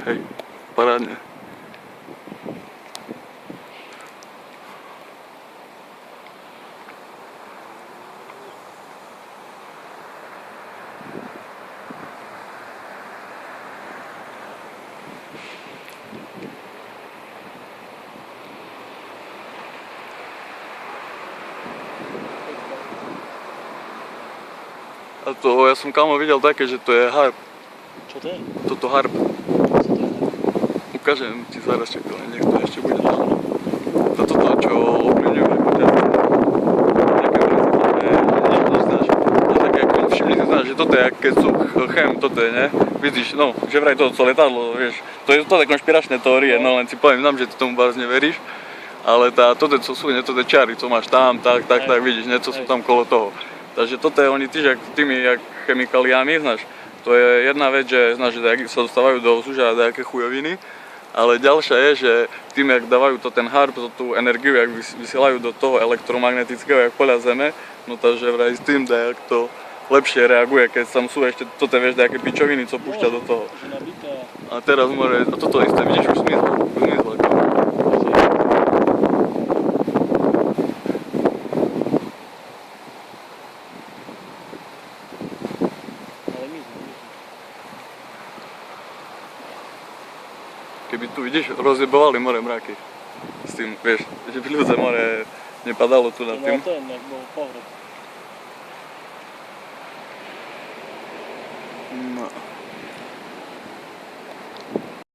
Hej, parádne. A to, ja som kámo videl také, že to je harp. Čo to je? Toto harp. Co to je? Ukážem ti zaraz, čakal, nech to ešte bude. To toto, čo ovplyvňuje ako ťa. Všimni si, znáš, že toto je, keď sú chem, toto je, ne? Vidíš, no, že vraj to letadlo, vieš. To je konšpiračné teórie, no len si poviem, že ty tomu vôbec neveríš. Ale toto, co sú, ne, toto čary, co máš tam, tak, vidíš, ne, co sú tam kolo toho. Takže toto je, oni tiež tými chemikáliami, znáš, to je jedna vec, že znáš, že sa dostávajú do vzdušia nejaké chujoviny, ale ďalšia je, že tým, jak dávajú to ten harp, tú energiu, jak vysielajú do toho elektromagnetického, jak poľa Zeme, no takže vraj s tým jak to lepšie reaguje, keď tam sú ešte toto, vieš, nejaké pičoviny, co púšťa do toho. A teraz more, a toto isté, vidíš, už zmizlo. Keby tu, vidíš, rozjebovali more mraky. S tým, vieš, že by ľudze more nepadalo tu nad tým. No to je, bol pohreb. No.